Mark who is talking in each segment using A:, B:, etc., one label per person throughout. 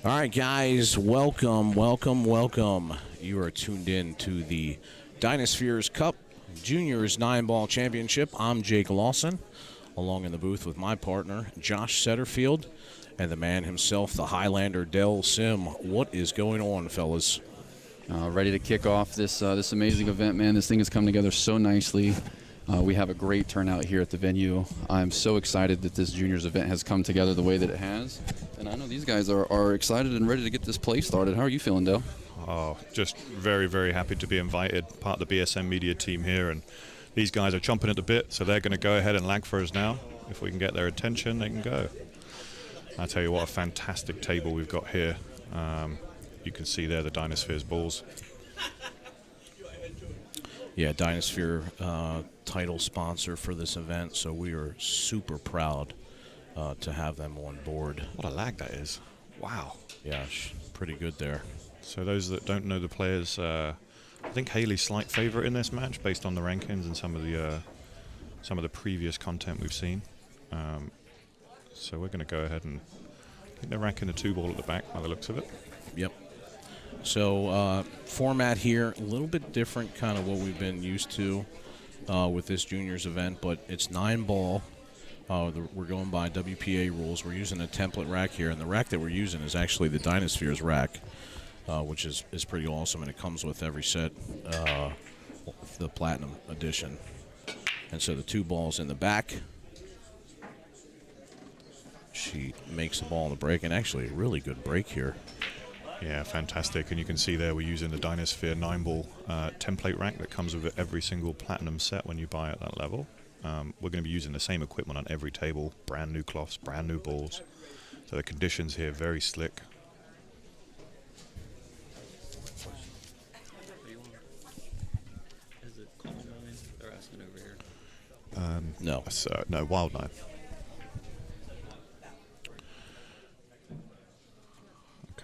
A: All right, guys, welcome. You are tuned in to the DynaSpheres Cup Juniors 9-Ball Championship. I'm Jake Lawson, along in the booth with my partner, Josh Setterfield, and the man himself, the Highlander, Del Sim. What is going on, fellas?
B: Ready to kick off this amazing event, man. This thing has come together so nicely. We have a great turnout here at the venue. I'm so excited that this juniors event has come together the way that it has. And I know these guys are excited and ready to get this play started. How are you feeling, Dale?
C: Oh, just very, very happy to be invited, part of the BSM media team here. And these guys are chomping at the bit, so they're going to go ahead and lag for us now. If we can get their attention, they can go. I tell you what, a fantastic table we've got here. You can see there the DynaSpheres balls.
A: Yeah, DynaSphere title sponsor for this event, so we are super proud to have them on board.
C: What a lag that is. Wow.
A: Yeah, pretty good there.
C: So those that don't know the players, I think Hayleigh's slight favorite in this match based on the rankings and some of the previous content we've seen. So we're going to go ahead and I think they're ranking the 2-ball at the back by the looks of it.
A: Yep. So format here, a little bit different kind of what we've been used to with this juniors event, but it's 9-ball. We're going by WPA rules. We're using a template rack here, and the rack that we're using is actually the DynaSpheres rack, which is pretty awesome, and it comes with every set, the Platinum Edition. And so the 2 balls in the back. She makes the ball on the break, and actually a really good break here.
C: Yeah, fantastic. And you can see there we're using the DynaSphere 9-ball template rack that comes with every single Platinum set when you buy at that level. We're going to be using the same equipment on every table, brand new cloths, brand new balls. So the conditions here, very slick.
B: Is it Calm 9? They're asking over here.
A: No.
C: No, Wild 9.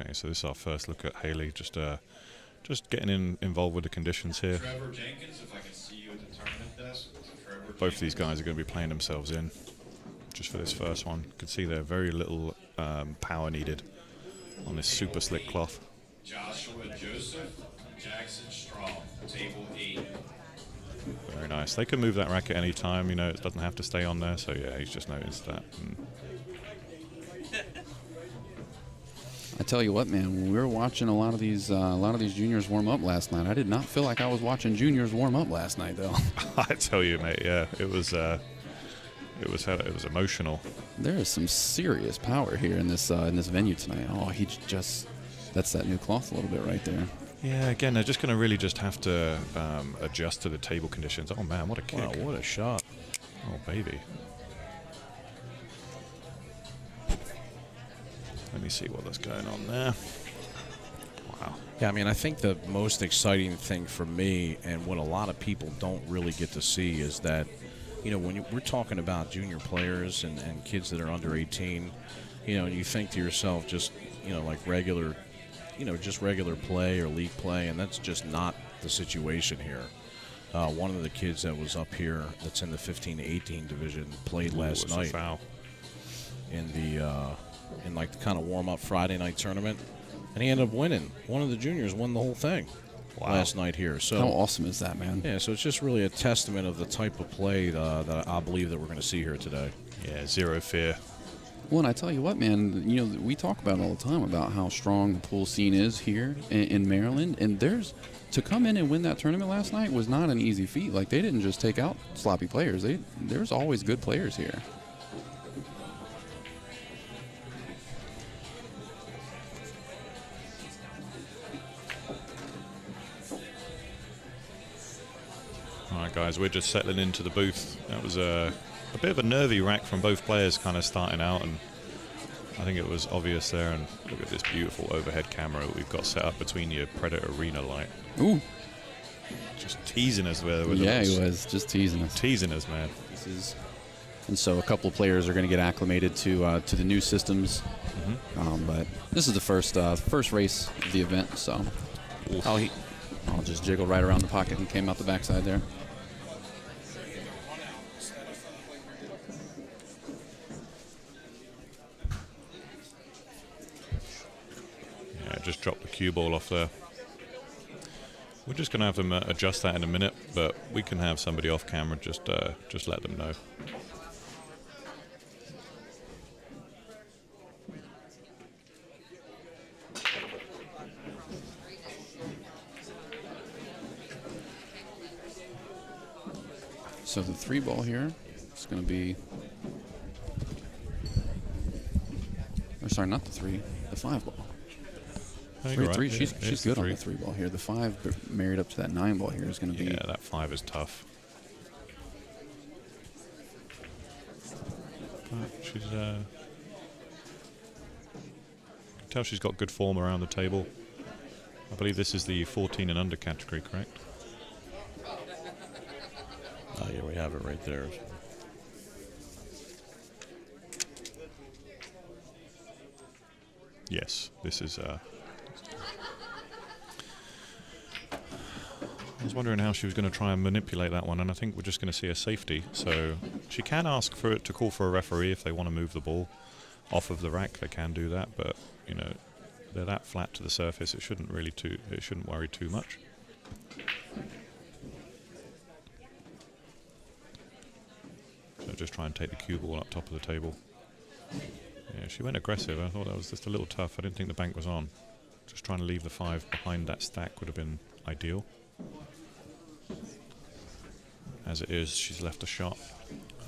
C: Okay, so this is our first look at Hayleigh, just getting involved with the conditions here.
D: Trevor Jenkins, if I can see you at the tournament desk.
C: Both of these guys are going to be playing themselves in just for this first one. You can see there very little power needed on this super slick cloth.
D: Joshua Joseph, Jackson Strong, table 8.
C: Very nice. They can move that rack at any time, you know, it doesn't have to stay on there, so yeah, he's just noticed that.
B: I tell you what, man, when we were watching a lot of these juniors warm up last night, I did not feel like I was watching juniors warm up last night, though.
C: I tell you, mate, yeah, it was emotional.
B: There is some serious power here in this venue tonight. Oh, that's that new cloth a little bit right there.
C: Yeah, again, they're just going to really just have to adjust to the table conditions. Oh man, what a kick!
A: Wow, what a shot!
C: Oh baby. Let me see what's going on there. Wow.
A: Yeah, I mean, I think the most exciting thing for me and what a lot of people don't really get to see is that, you know, when we're talking about junior players and kids that are under 18, you know, and you think to yourself just, you know, like regular, you know, just regular play or league play, and that's just not the situation here. One of the kids that was up here that's in the 15-18 division played last night in the in like the kind of warm-up Friday night tournament, and he ended up winning. One of the juniors won the whole thing last night here. So
B: how awesome is that, man?
A: Yeah, so it's just really a testament of the type of play that I believe that we're going to see here today.
C: Yeah, zero fear.
B: Well, and I tell you what, man, you know, we talk about it all the time about how strong the pool scene is here in Maryland, and to come in and win that tournament last night was not an easy feat. Like, they didn't just take out sloppy players. There's always good players here.
C: All right, guys, we're just settling into the booth. That was a bit of a nervy rack from both players kind of starting out, and I think it was obvious there, and look at this beautiful overhead camera that we've got set up between the Predator Arena light.
B: Ooh.
C: Just teasing us there. With
B: Yeah, he was just teasing us.
C: Teasing us, man.
B: And so a couple of players are going to get acclimated to the new systems. But this is the first race of the event, so I'll just jiggle right around the pocket and came out the backside there.
C: Yeah, just dropped the cue ball off there. We're just going to have them adjust that in a minute, but we can have somebody off camera just let them know.
B: So the 3-ball here is going to be, or sorry, not the 3, the 5-ball.
C: Oh, you're right.
B: 3,
C: Yeah,
B: she's good on the 3-ball here. The 5 but married up to that 9-ball here is going to be.
C: Yeah, that 5 is tough. But she's tell she's got good form around the table. I believe this is the 14 and under category, correct?
A: Oh, yeah, we have it right there.
C: Yes, this is. I was wondering how she was going to try and manipulate that one, and I think we're just going to see a safety. So she can ask for it to call for a referee if they want to move the ball off of the rack. They can do that, but you know they're that flat to the surface. It shouldn't worry too much. So just try and take the cue ball up top of the table. Yeah, she went aggressive. I thought that was just a little tough. I didn't think the bank was on. Just trying to leave the 5 behind that stack would have been ideal. As it is, she's left a shot.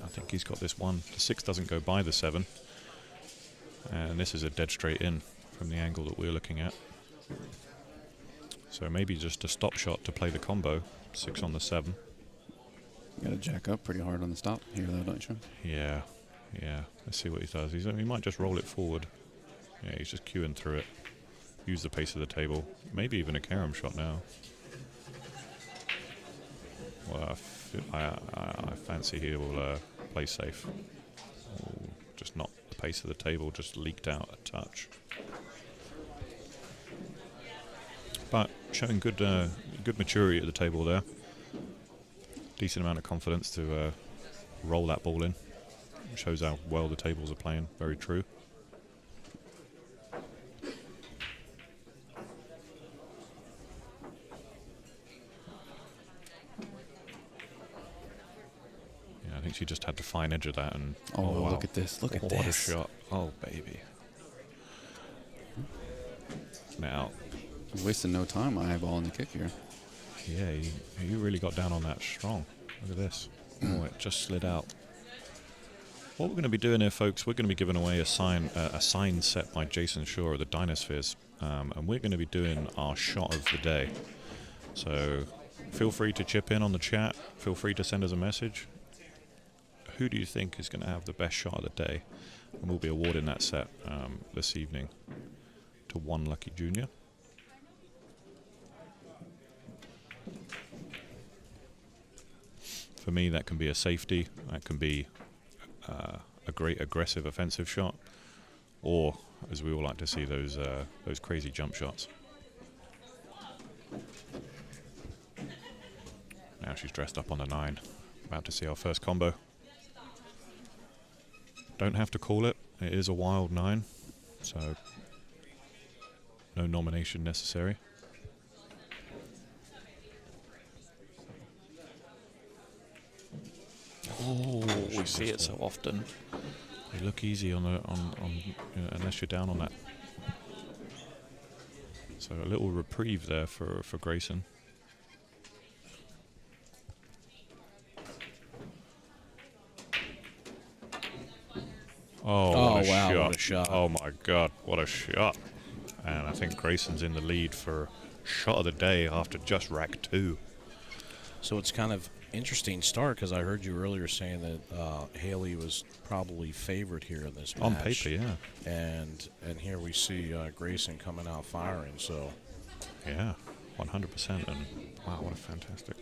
C: I think he's got this one. The 6 doesn't go by the 7. And this is a dead straight in from the angle that we're looking at. So maybe just a stop shot to play the combo. 6 on the 7.
B: Got to jack up pretty hard on the stop here, though, don't you?
C: Yeah, yeah. Let's see what he does. He might just roll it forward. Yeah, he's just queuing through it. Use the pace of the table. Maybe even a carom shot now. Well, I fancy he will play safe. Oh, just not the pace of the table, just leaked out a touch. But showing good maturity at the table there. Decent amount of confidence to roll that ball in. Shows how well the tables are playing. Very true. Yeah, I think she just had the fine edge of that. And
B: oh wow.
C: Look
B: at this! Look at
C: what
B: this!
C: What a shot! Oh baby! Now,
B: I'm wasting no time eyeballing the kick here.
C: Yeah, you really got down on that strong. Look at this. Oh, it just slid out. What we're going to be doing here, folks, we're going to be giving away a sign set by Jason Shaw of the DynaSpheres, and we're going to be doing our shot of the day. So feel free to chip in on the chat. Feel free to send us a message. Who do you think is going to have the best shot of the day? And we'll be awarding that set this evening to one lucky junior. For me, that can be a safety, that can be a great aggressive offensive shot, or, as we all like to see, those crazy jump shots. Now she's dressed up on the 9, about to see our first combo. Don't have to call it, it is a wild 9, so no nomination necessary.
A: Oh, we see it so often.
C: They look easy on unless you're down on that. So a little reprieve there for Grayson. Oh, what a
A: wow,
C: shot.
A: what a shot.
C: Oh my God, what a shot. And I think Grayson's in the lead for shot of the day after just rack 2.
A: So it's kind of interesting start because I heard you earlier saying that Hayleigh was probably favored here in this match.
C: On paper, yeah.
A: And here we see Grayson coming out firing. So
C: Yeah, 100%. And wow, what a fantastic.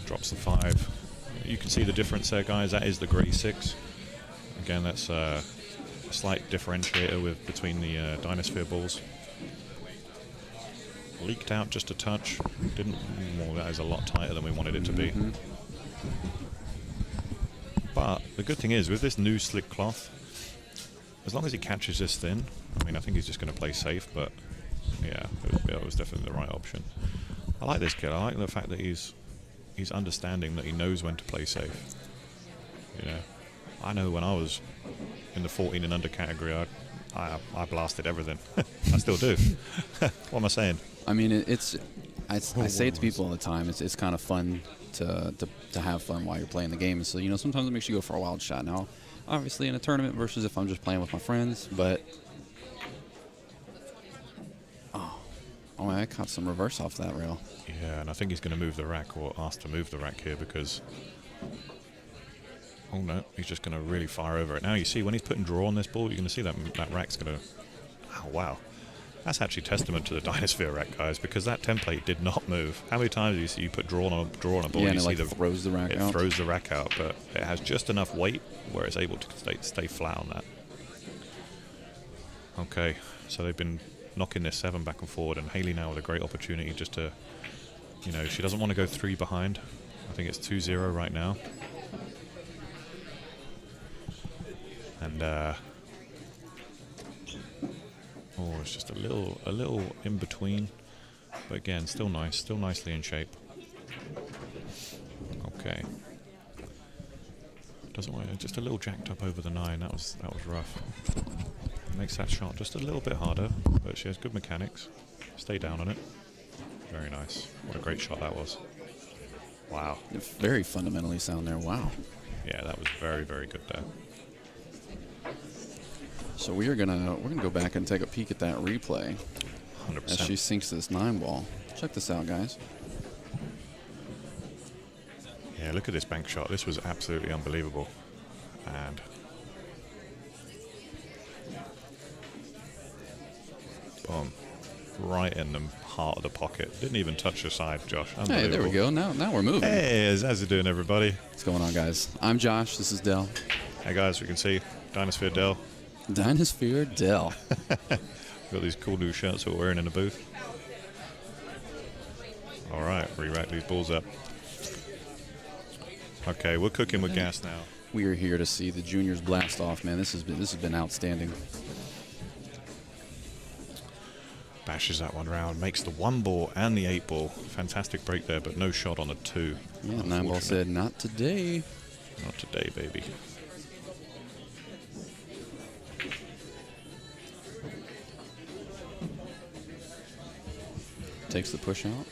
C: Drops the 5. You can see the difference there, guys. That is the grey 6. Again, that's a slight differentiator between the DynaSphere balls. Leaked out just a touch. Well, that is a lot tighter than we wanted it to be. But the good thing is, with this new slick cloth, as long as he catches this thin, I mean, I think he's just going to play safe, but yeah, it was definitely the right option. I like this kid. I like the fact that he's understanding that he knows when to play safe. You know, I know when I was in the 14 and under category, I blasted everything. I still do. What am I saying?
B: I mean, I say it to people all the time. It's kind of fun to have fun while you're playing the game. So, you know, sometimes it makes you go for a wild shot. Now, obviously in a tournament versus if I'm just playing with my friends, but oh, I caught some reverse off that rail.
C: Yeah, and I think he's going to move the rack, or ask to move the rack here, because oh no, he's just going to really fire over it. Now you see when he's putting draw on this ball, you're going to see that rack's going to, oh wow. That's actually testament to the DynaSphere rack, guys, because that template did not move. How many times do you see you put draw on a ball
B: and
C: you
B: it
C: see
B: throws the rack out?
C: It throws the rack out, but it has just enough weight where it's able to stay flat on that. Okay, so they've been knocking this 7 back and forward, and Hayleigh now with a great opportunity just to, you know, she doesn't want to go 3 behind. I think it's 2-0 right now. And oh, it's just a little in between, but again, still nice, still nicely in shape. Okay, doesn't want just a little jacked up over the 9. That was rough. Makes that shot just a little bit harder, but she has good mechanics. Stay down on it. Very nice. What a great shot that was. Wow.
B: Very fundamentally sound there. Wow.
C: Yeah, that was very, very good there.
B: So we're gonna go back and take a peek at that replay
C: 100%.
B: as she sinks this 9-ball. Check this out, guys.
C: Yeah, look at this bank shot. This was absolutely unbelievable. And boom, right in the heart of the pocket. Didn't even touch the side, Josh.
B: Hey, there we go. Now we're moving.
C: Hey, how's it doing, everybody?
B: What's going on, guys? I'm Josh. This is Dell.
C: Hey, guys, we can see DynaSphere Dell.
B: DynaSphere Dell.
C: Got these cool new shirts that we're wearing in the booth. All right, re-rack these balls up. Okay, we're cooking with gas now.
B: We are here to see the juniors blast off, man. This has been outstanding.
C: Bashes that one round, makes the 1 ball and the 8 ball. Fantastic break there, but no shot on the 2.
B: Yeah, 9-ball said, "Not today."
C: Not today, baby.
B: Takes the push out.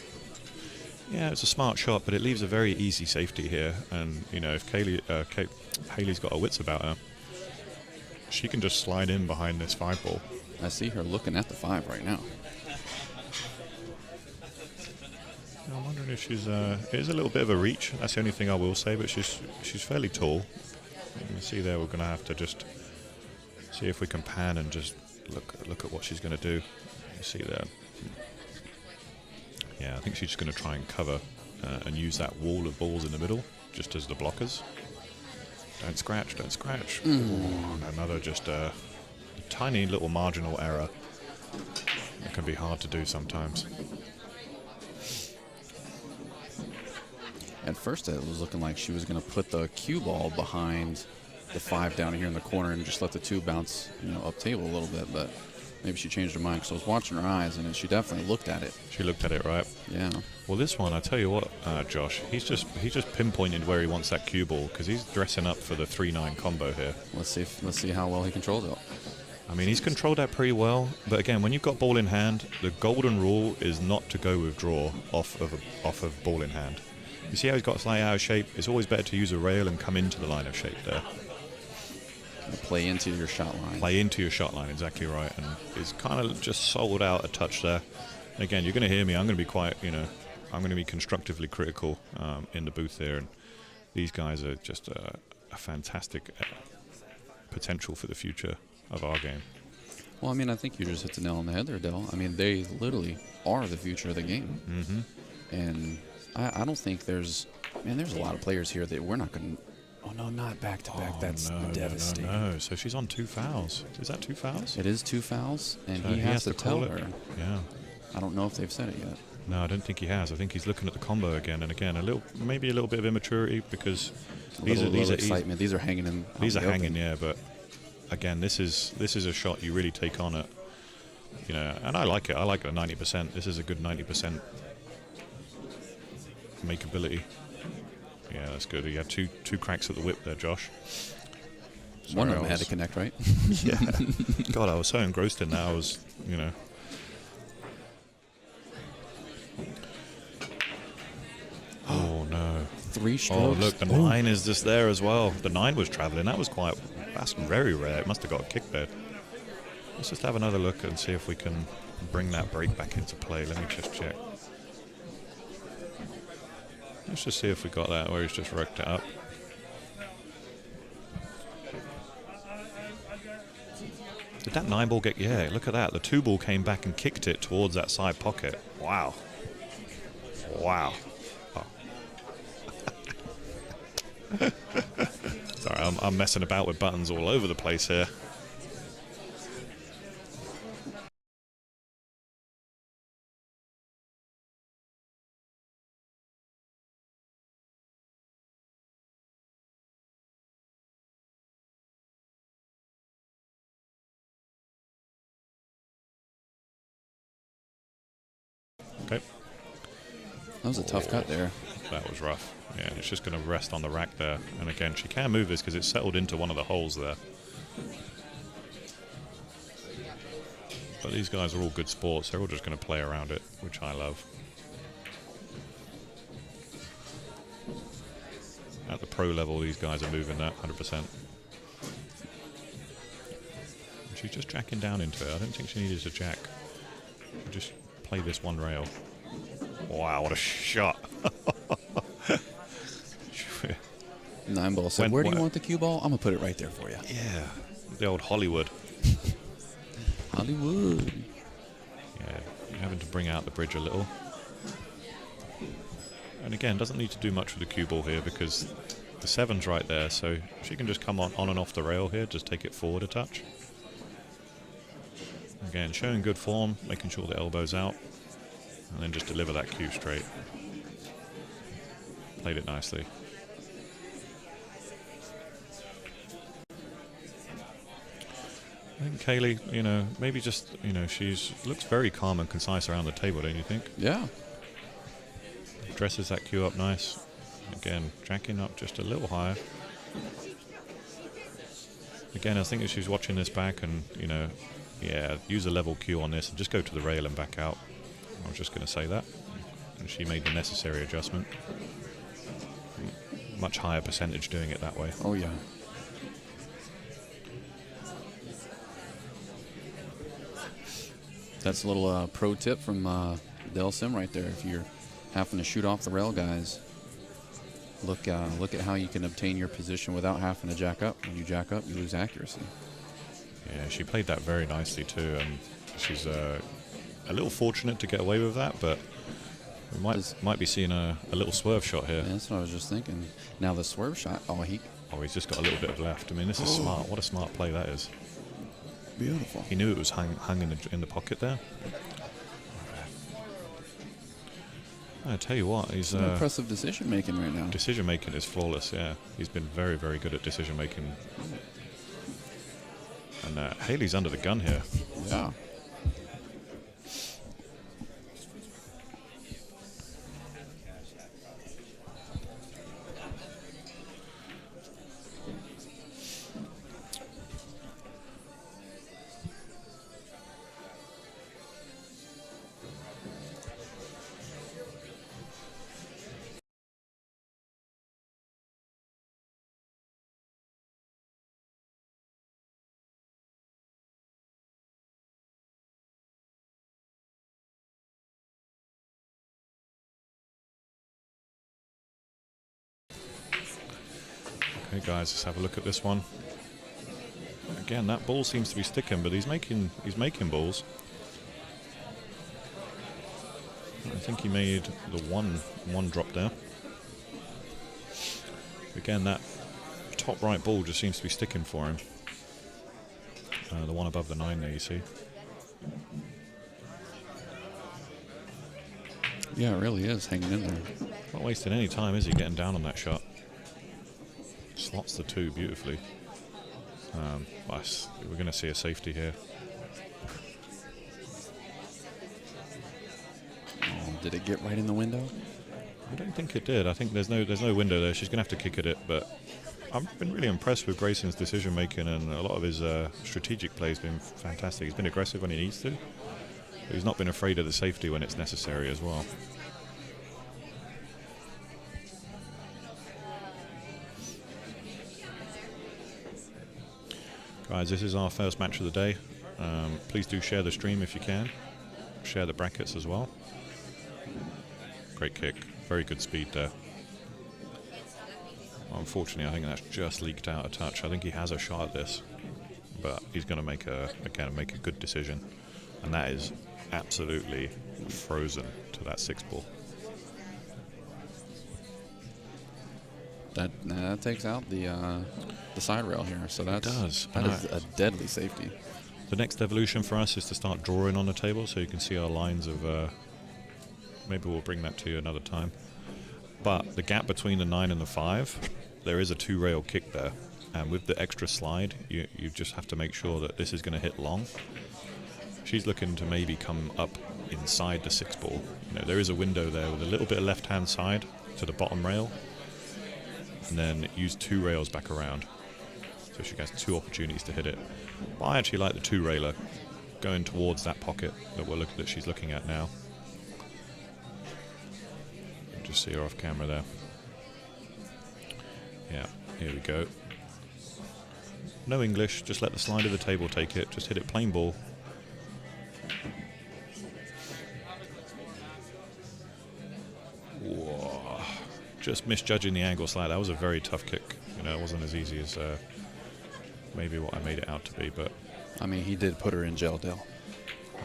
C: Yeah, it's a smart shot, but it leaves a very easy safety here. And, you know, if Hayleigh's got her wits about her, she can just slide in behind this 5 ball.
B: I see her looking at the 5 right now.
C: I'm wondering if she's, it is a little bit of a reach. That's the only thing I will say, but she's fairly tall. You can see there we're going to have to just see if we can pan and just look at what she's going to do. You see there. Yeah, I think she's just going to try and cover and use that wall of balls in the middle just as the blockers. Don't scratch, don't scratch. And another just a tiny little marginal error. It can be hard to do sometimes.
B: At first, it was looking like she was going to put the cue ball behind the 5 down here in the corner and just let the 2 bounce, up table a little bit, but maybe she changed her mind because I was watching her eyes, and she definitely looked at it.
C: She looked at it, right?
B: Yeah.
C: Well, this one, I tell you what, Josh, he's just pinpointed where he wants that cue ball because he's dressing up for the 3-9 combo here.
B: Let's see how well he controls it.
C: I mean, he's controlled that pretty well, but again, when you've got ball in hand, the golden rule is not to go with draw off of ball in hand. You see how he's got a slight out of shape? It's always better to use a rail and come into the line of shape there.
B: Play into your shot line.
C: Play into your shot line, exactly right. And he's kind of just sold out a touch there. And again, you're going to hear me. I'm going to be quite, I'm going to be constructively critical in the booth here. And these guys are just a fantastic potential for the future of our game.
B: Well, I mean, I think you just hit the nail on the head there, Dell. I mean, they literally are the future of the game.
C: Mm-hmm.
B: And I don't think there's a lot of players here that we're not going to. Oh, no, not back-to-back. That's devastating.
C: No. So she's on 2 fouls. Is that 2 fouls?
B: It is 2 fouls, and
C: So
B: he has to
C: call
B: tell
C: it.
B: her.
C: Yeah.
B: I don't know if they've said it yet.
C: No, I don't think he has. I think he's looking at the combo again and again. Maybe a little bit of immaturity because these are
B: excitement. These are hanging in.
C: These are hanging, yeah. But again, this is a shot you really take on it. And I like it. I like the 90%. This is a good 90% makeability. Yeah, that's good. You had two cracks at the whip there, Josh.
B: One of them had to connect, right?
C: Yeah. God, I was so engrossed in that. I was, Oh, no.
B: 3 strokes.
C: Oh, look, the 9 is just there as well. The 9 was traveling. That's very rare. It must have got a kick there. Let's just have another look and see if we can bring that break back into play. Let me just check. Let's just see if we got that where he's just wrecked it up. Did that 9 ball get... Yeah, look at that. The 2 ball came back and kicked it towards that side pocket. Wow. Wow. Oh. Sorry, I'm messing about with buttons all over the place here. Okay.
B: That was a tough cut there.
C: That was rough. Yeah, it's just going to rest on the rack there. And again, she can move this because it's settled into one of the holes there. But these guys are all good sports. They're all just going to play around it, which I love. at the pro level, these guys are moving that 100%. She's just jacking down into it. I don't think she needed to jack. She just play this one rail. Wow, what a shot.
B: 9-ball said, where do you want the cue ball? I'm going to put it right there for you.
C: Yeah, the old Hollywood.
B: Hollywood.
C: Yeah, you're having to bring out the bridge a little. And again, doesn't need to do much with the cue ball here because the 7's right there, so she can just come on and off the rail here, just take it forward a touch. Again, showing good form, making sure the elbow's out, and then just deliver that cue straight. Played it nicely. I think Hayleigh, you know, maybe just, you know, looks very calm and concise around the table, don't you think?
B: Yeah.
C: Dresses that cue up nice. Again, jacking up just a little higher. Again, I think if she's watching this back and, you know, yeah, use a level cue on this and just go to the rail and back out. I was just going to say that. And she made the necessary adjustment. Much higher percentage doing it that way.
B: Oh, yeah. That's a little pro tip from Del Sim right there. If you're having to shoot off the rail, guys, look at how you can obtain your position without having to jack up. When you jack up, you lose accuracy.
C: Yeah, she played that very nicely too, and she's a little fortunate to get away with that, but we might be seeing a little swerve shot here.
B: Yeah, that's what I was just thinking. Now the swerve shot. Oh,
C: he's just got a little bit of left. I mean, this is smart. What a smart play that is.
B: Beautiful.
C: He knew it was hung in the pocket there. I tell you what, he's
B: impressive decision making right now.
C: Decision making is flawless. Yeah, he's been very, very good at decision making. And Hayleigh's under the gun here.
B: Yeah.
C: Okay, guys, let's have a look at this one. Again, that ball seems to be sticking, but he's making balls. I think he made the one drop there. Again, that top right ball just seems to be sticking for him. The one above the 9 there, you see.
B: Yeah, it really is hanging in there.
C: Not wasting any time, is he, getting down on that shot? Slots the 2 beautifully. We're going to see a safety here.
B: Oh, did it get right in the window?
C: I don't think it did. I think there's no window there. She's going to have to kick at it, but I've been really impressed with Grayson's decision making, and a lot of his strategic play has been fantastic. He's been aggressive when he needs to, but he's not been afraid of the safety when it's necessary as well. Guys, this is our first match of the day. Please do share the stream if you can. Share the brackets as well. Great kick. Very good speed there. Unfortunately, I think that's just leaked out a touch. I think he has a shot at this, but he's going to make a good decision, and that is absolutely frozen to that 6 ball.
B: That takes out the side rail here, so that is a deadly safety.
C: The next evolution for us is to start drawing on the table, so you can see our lines of. Maybe we'll bring that to you another time. But the gap between the 9 and the 5, there is a 2-rail kick there, and with the extra slide, you just have to make sure that this is going to hit long. She's looking to maybe come up inside the 6 ball. You know, there is a window there with a little bit of left-hand side to the bottom rail, and then use 2 rails back around. So she gets 2 opportunities to hit it. But I actually like the 2-railer going towards that pocket that she's looking at now. Just see her off camera there. Yeah, here we go. No English, just let the slide of the table take it. Just hit it plain ball. Whoa. Just misjudging the angle slide. That was a very tough kick. You know, it wasn't as easy as maybe what I made it out to be, but...
B: I mean, he did put her in jail, Dale.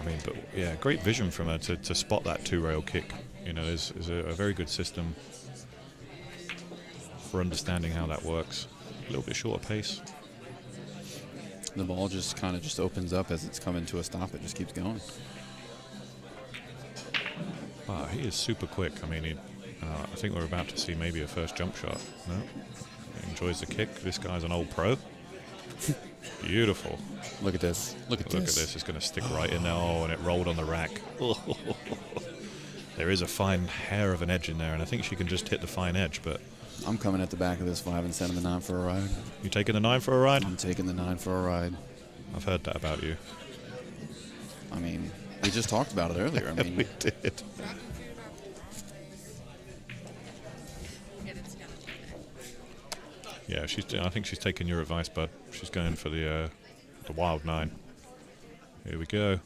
C: I mean, but yeah, great vision from her to spot that two-rail kick. You know, is a very good system for understanding how that works. A little bit shorter pace.
B: The ball just kind of opens up as it's coming to a stop. It just keeps going.
C: Wow, he is super quick. I mean, I think we're about to see maybe a first jump shot. No? He enjoys the kick. This guy's an old pro. Beautiful.
B: Look at this. Look at this.
C: It's going to stick right in there. Oh, and it rolled on the rack. There is a fine hair of an edge in there, and I think she can just hit the fine edge, but...
B: I'm coming at the back of this 5 and sending the 9 for a ride.
C: You taking the 9 for a ride?
B: I'm taking the 9 for a ride.
C: I've heard that about you.
B: I mean, we just talked about it earlier. I mean,
C: we did. Yeah, I think she's taking your advice, bud. She's going for the wild 9. Here we go.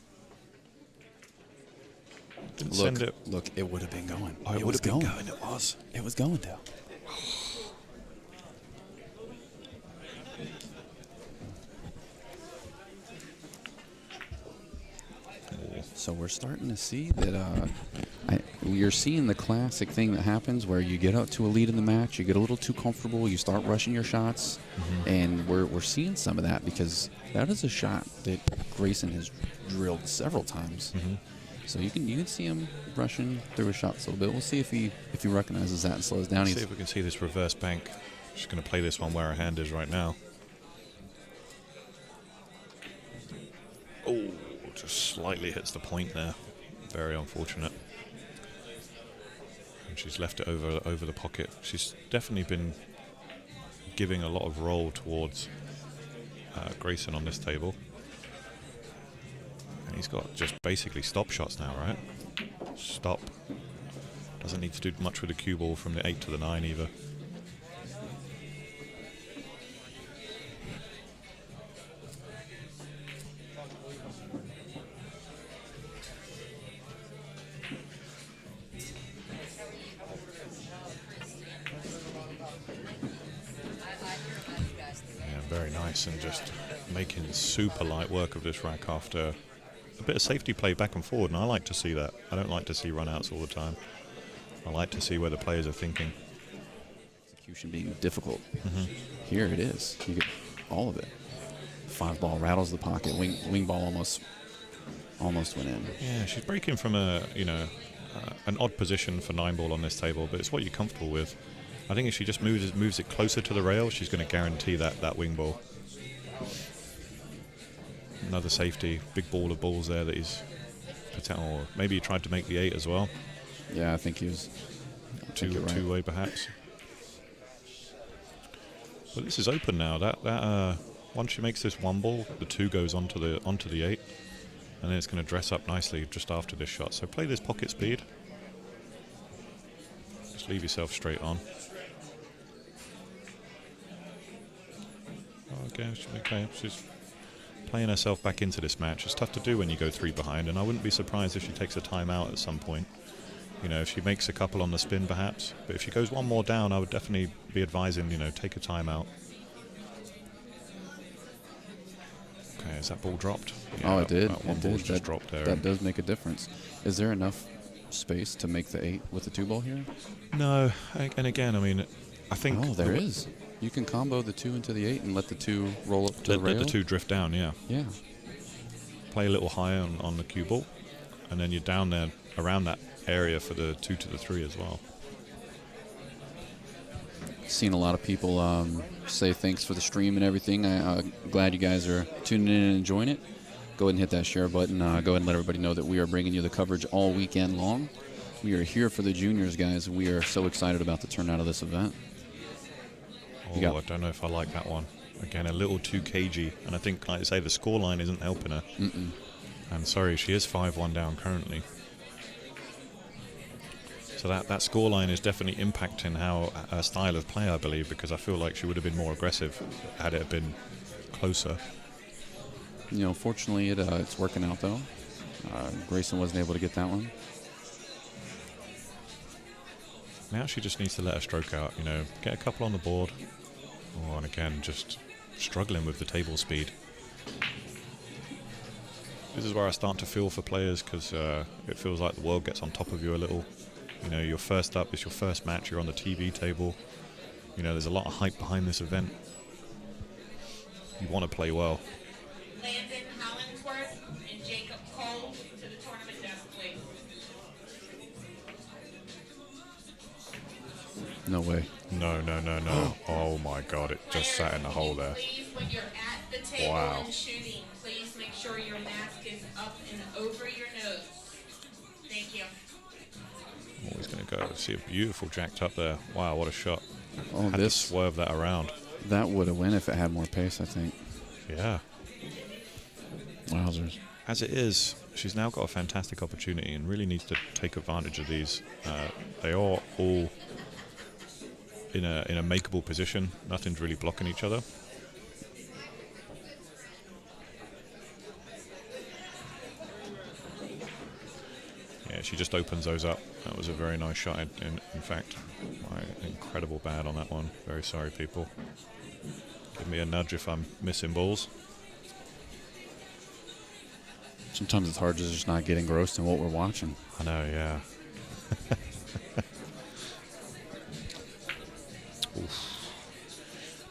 C: Didn't send it.
B: Look, it would have been going.
C: Oh, it would have been going. It was.
B: It was going, Dale. So we're starting to see that you're seeing the classic thing that happens where you get up to a lead in the match, you get a little too comfortable, you start rushing your shots, and we're seeing some of that because that is a shot that Grayson has drilled several times. So you can see him rushing through his shots a little bit. We'll see if he recognizes that and slows down.
C: See if we can see this reverse bank. Just going to play this one where her hand is right now. Oh, just slightly hits the point there. Very unfortunate. And she's left it over the pocket. She's definitely been giving a lot of roll towards Grayson on this table. And he's got just basically stop shots now, right? Stop. Doesn't need to do much with the cue ball from the 8 to the 9 either. Very nice, and just making super light work of this rack after a bit of safety play back and forward, and I like to see that. I don't like to see run-outs all the time. I like to see where the players are thinking.
B: Execution being difficult. Here it is. You get all of it. 5 ball rattles the pocket. Wing ball almost went in.
C: Yeah, she's breaking from an odd position for 9 ball on this table, but it's what you're comfortable with. I think if she just moves it closer to the rail, she's going to guarantee that wing ball. Another safety, big ball of balls there that he's... Or maybe he tried to make the 8 as well.
B: Yeah, I think he was...
C: Two-way perhaps. But this is open now. That once she makes this 1 ball, the 2 goes onto the 8, and then it's going to dress up nicely just after this shot. So play this pocket speed. Just leave yourself straight on. Okay, she's playing herself back into this match. It's tough to do when you go 3 behind, and I wouldn't be surprised if she takes a timeout at some point. You know, if she makes a couple on the spin, perhaps. But if she goes 1 more down, I would definitely be advising, take a timeout. Okay, is that ball dropped?
B: Yeah, it did.
C: That one ball just dropped there.
B: That does make a difference. Is there enough space to make the 8 with the 2 ball here?
C: No, and again, I mean, I think...
B: Oh, there is. You can combo the 2 into the 8 and let the 2 roll up to the rail.
C: Let the 2 drift down, yeah.
B: Yeah.
C: Play a little higher on the cue ball, and then you're down there around that area for the 2 to the 3 as well.
B: Seen a lot of people say thanks for the stream and everything. I'm glad you guys are tuning in and enjoying it. Go ahead and hit that share button. Go ahead and let everybody know that we are bringing you the coverage all weekend long. We are here for the juniors, guys. We are so excited about the turnout of this event.
C: Oh, I don't know if I like that one. Again, a little too cagey, and I think, like I say, the scoreline isn't helping her. I'm sorry, she is 5-1 down currently. So So that scoreline is definitely impacting how her style of play, I believe, because I feel like she would have been more aggressive had it been closer.
B: You know, fortunately, it's working out, though. Grayson wasn't able to get that one.
C: Now she just needs to let her stroke out, you know, get a couple on the board. Oh, and again, just struggling with the table speed. This is where I start to feel for players, because it feels like the world gets on top of you a little. You know, you're first up, it's your first match, you're on the TV table. You know, there's a lot of hype behind this event. You want to play well.
E: Landon Hollingsworth and Jacob Cole to the tournament desk, please.
B: No way.
C: No. Oh my God, it just sat in the hole there.
E: Please, when you're at the table
C: Wow.
E: and shooting, please make sure your mask is up and over your nose. Thank you.
C: Oh, he's going to go. See a beautiful jacked up there. Wow, what a shot.
B: Oh,
C: Had to
B: this
C: swerve that around.
B: that would have won if it had more pace, I think.
C: Yeah.
B: Wowzers.
C: As it is, she's now got a fantastic opportunity and really needs to take advantage of these. They are all in a makeable position. Nothing's really blocking each other. Yeah, she just opens those up. That was a very nice shot. In fact, incredible bad on that one. Very sorry, people. Give me a nudge if I'm missing balls.
B: Sometimes it's hard to just not get engrossed in what we're watching.
C: I know, yeah. Oof.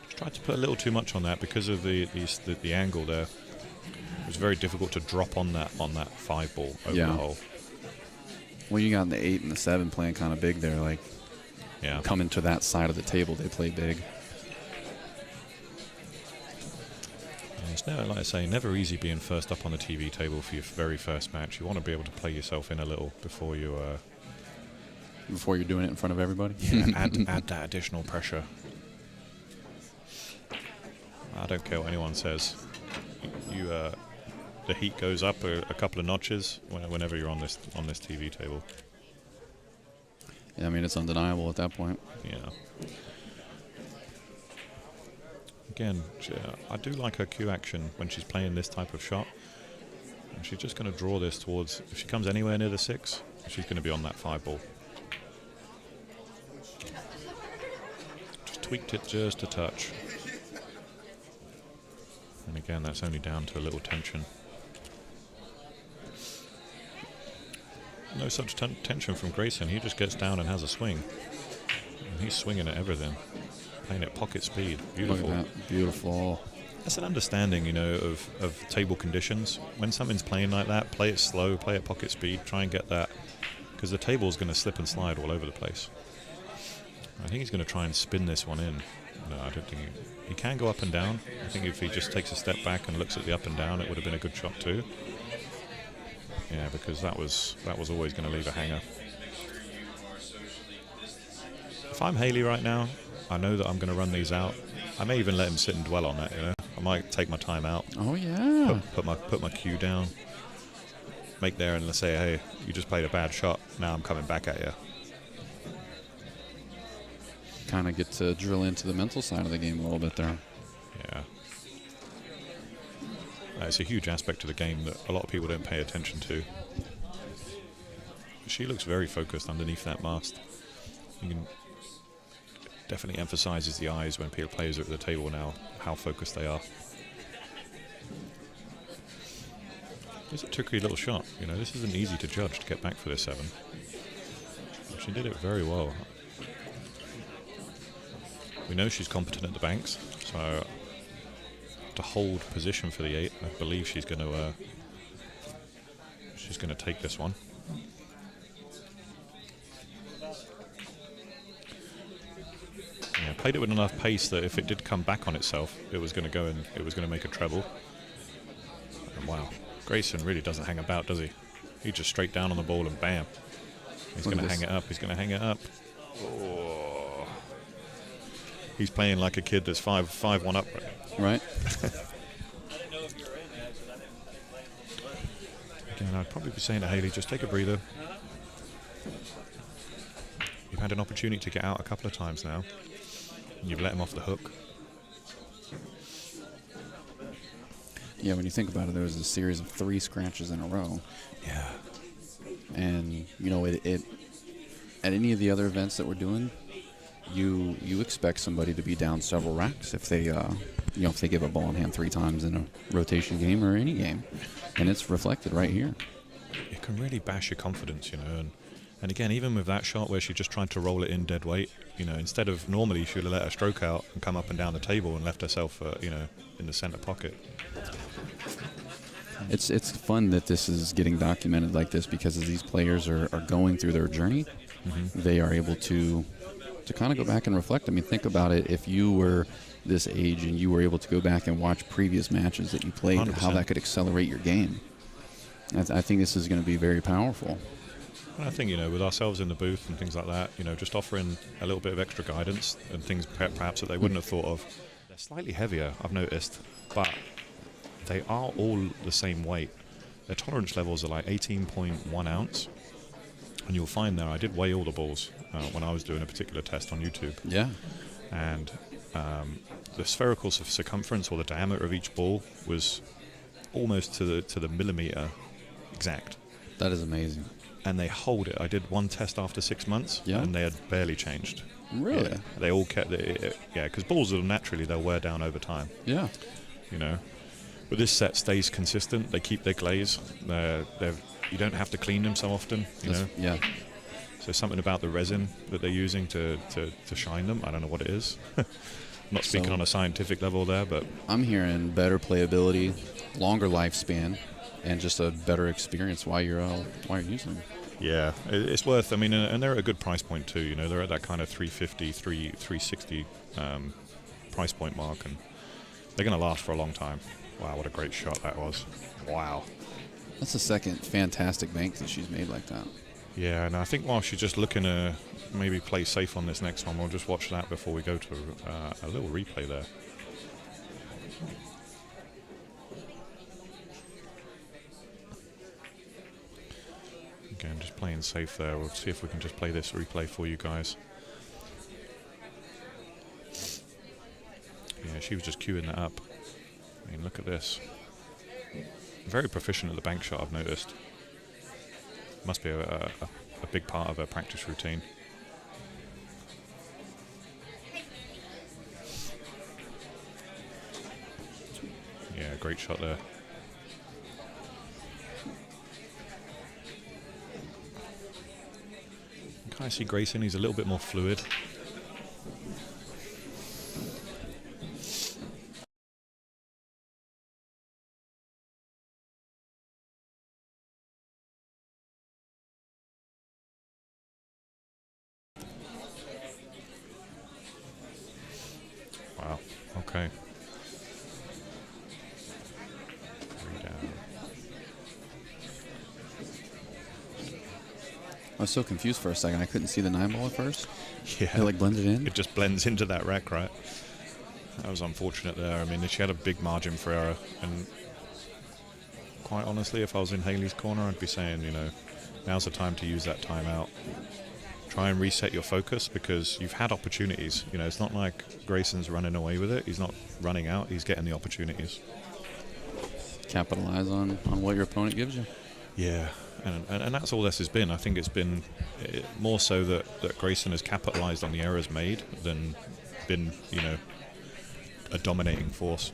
C: Just tried to put a little too much on that because of the angle there. It was very difficult to drop on that 5 ball over the hole.
B: Well, you got the 8 and the 7 playing kind of big there. Like,
C: Yeah.
B: coming to that side of the table, they play big.
C: It's never, like I say, never easy being first up on the TV table for your very first match. You want to be able to play yourself in a little before you
B: Before you're doing it in front of everybody.
C: add that additional pressure. I don't care what anyone says. The heat goes up a couple of notches whenever you're on this TV table.
B: Yeah, I mean, it's undeniable at that point.
C: Yeah. Again, I do like her cue action when she's playing this type of shot. And she's just going to draw this towards, if she comes anywhere near the 6, she's going to be on that 5 ball. Just tweaked it just a touch. And again, that's only down to a little tension. No such tension from Grayson. He just gets down and has a swing. And he's swinging at everything. Playing at pocket speed. Beautiful.
B: Look at that. Beautiful.
C: That's an understanding, you know, of table conditions. When something's playing like that, play it slow, play at pocket speed, try and get that. Because the table's going to slip and slide all over the place. I think he's going to try and spin this one in. No, I don't think he can go up and down. I think if he just takes a step back and looks at the up and down, it would have been a good shot too. Yeah, because that was always going to leave a hanger. If I'm Hayleigh right now, I know that I'm going to run these out. I may even let him sit and dwell on that, you know. I might take my time out.
B: Oh, yeah.
C: Put my cue down. Make there and let's say, hey, you just played a bad shot. Now I'm coming back at you.
B: Kind of get to drill into the mental side of the game a little bit there.
C: Yeah. It's a huge aspect of the game that a lot of people don't pay attention to. She looks very focused underneath that mast. You can definitely emphasizes the eyes when players are at the table now, how focused they are. It's a tricky little shot. You know, this isn't easy to judge to get back for this 7. She did it very well. We know she's competent at the banks, so to hold position for the 8, I believe she's going to take this one. Yeah, played it with enough pace that if it did come back on itself, it was going to go and it was going to make a treble. And wow, Grayson really doesn't hang about, does he? He just straight down on the ball and bam. He's going to hang it up. He's going to hang it up. Oh. He's playing like a kid that's 5-1 up.
B: Right.
C: Again, I'd probably be saying to Hayleigh, just take a breather. You've had an opportunity to get out a couple of times now, and you've let him off the hook.
B: Yeah, when you think about it, there was a series of 3 scratches in a row.
C: Yeah.
B: And, you know, it at any of the other events that we're doing, you expect somebody to be down several racks if they, if they give a ball in hand 3 times in a rotation game or any game. And it's reflected right here.
C: It can really bash your confidence, you know. And again, even with that shot where she just tried to roll it in dead weight, you know, instead of normally she would have let her stroke out and come up and down the table and left herself, in the center pocket.
B: It's fun that this is getting documented like this, because as these players are going through their journey, they are able to kind of go back and reflect. I mean, think about it. If you were this age and you were able to go back and watch previous matches that you played,
C: 100%.
B: how that could accelerate your game. I think this is going to be very powerful.
C: And I think, you know, with ourselves in the booth and things like that, you know, just offering a little bit of extra guidance and things perhaps that they wouldn't have thought of. They're slightly heavier, I've noticed, but they are all the same weight. Their tolerance levels are like 18.1 ounce. And you'll find there, I did weigh all the balls when I was doing a particular test on YouTube.
B: Yeah.
C: And the spherical circumference or the diameter of each ball was almost to the millimeter exact.
B: That is amazing.
C: And they hold it. I did one test after 6 months, and they had barely changed.
B: Really?
C: Yeah, they all kept it. Yeah, because balls will they'll wear down over time.
B: Yeah.
C: You know, but this set stays consistent. They keep their glaze. You don't have to clean them so often. You know.
B: Yeah.
C: So something about the resin that they're using to shine them. I don't know what it is. I'm not speaking on a scientific level there, but
B: I'm hearing better playability, longer lifespan, and just a better experience while you're using them.
C: yeah, it's worth. I mean, and they're at a good price point too. You know, they're at that kind of 350, 360 price point mark, and they're going to last for a long time. Wow, what a great shot that was! Wow.
B: That's the second fantastic bank that she's made like that.
C: Yeah, and I think while she's just looking to maybe play safe on this next one, we'll just watch that before we go to a little replay there. Again, just playing safe there. We'll see if we can just play this replay for you guys. Yeah, she was just queuing that up. I mean, look at this. Very proficient at the bank shot, I've noticed. Must be a big part of her practice routine. Yeah, great shot there. You kind of see Grayson, he's a little bit more fluid. Wow, okay.
B: I was so confused for a second. I couldn't see the 9-ball at first.
C: Yeah.
B: It like blended in.
C: It just blends into that rack, right? That was unfortunate there. I mean, she had a big margin for error, and quite honestly, if I was in Hayleigh's corner, I'd be saying, you know, now's the time to use that timeout. Try and reset your focus, because you've had opportunities. You know, it's not like Grayson's running away with it. He's not running out. He's getting the opportunities.
B: Capitalize on what your opponent gives you.
C: Yeah, and that's all this has been. I think it's been more so that Grayson has capitalized on the errors made than been, you know, a dominating force.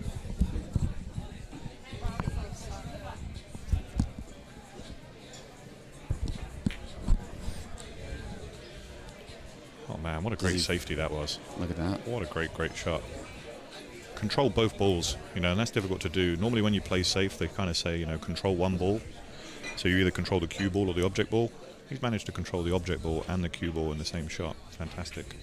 C: Oh man, what a great safety that was.
B: Look at that.
C: What a great shot. Control both balls, you know, and that's difficult to do. Normally when you play safe, they kind of say, you know, control one ball. So you either control the cue ball or the object ball. He's managed to control the object ball and the cue ball in the same shot. Fantastic.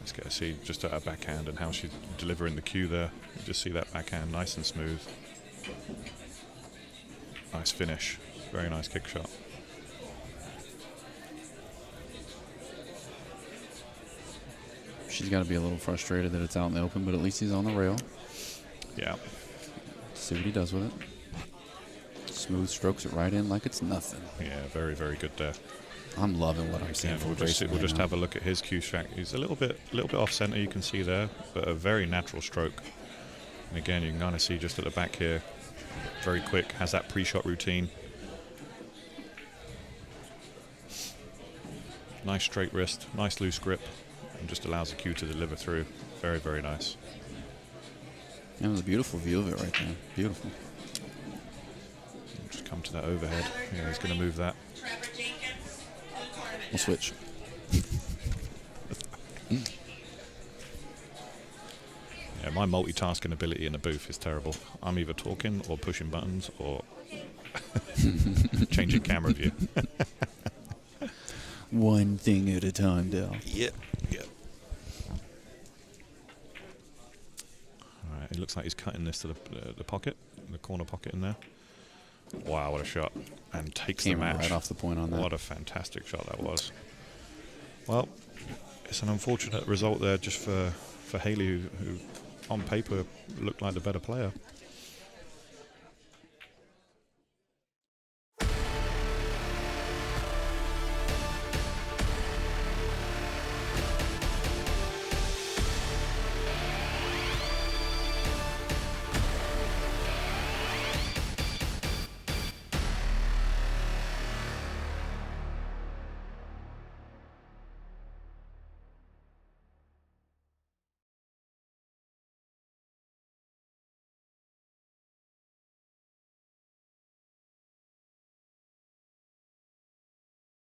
C: Let's get to see just at her backhand and how she's delivering the cue there. You just see that backhand nice and smooth. Nice finish. Very nice kick shot.
B: She's got to be a little frustrated that it's out in the open, but at least he's on the rail.
C: Yeah.
B: See what he does with it. Smooth strokes it right in like it's nothing.
C: Yeah, very, very good there.
B: I'm loving what I'm seeing
C: Yeah,
B: from
C: we'll
B: Grayson
C: just
B: right now.
C: have a look at his cue track. He's a little bit off center, you can see there, but a very natural stroke. And again, you can kind of see just at the back here, very quick, has that pre-shot routine. Nice straight wrist, nice loose grip, and just allows the cue to deliver through. Very, very nice.
B: That was a beautiful view of it right there. Beautiful.
C: Just come to that overhead. Yeah, he's going to move that.
E: Trevor Jenkins, full tournament.
B: We'll switch.
C: Yeah, my multitasking ability in the booth is terrible. I'm either talking or pushing buttons or changing camera view.
B: One thing at a time, Dell.
C: Yep. All right, it looks like he's cutting this to the pocket, the corner pocket in there. Wow, what a shot. And takes
B: Came
C: the match.
B: right off the point on that.
C: What a fantastic shot that was. Well, it's an unfortunate result there just for Hayleigh, who on paper looked like the better player.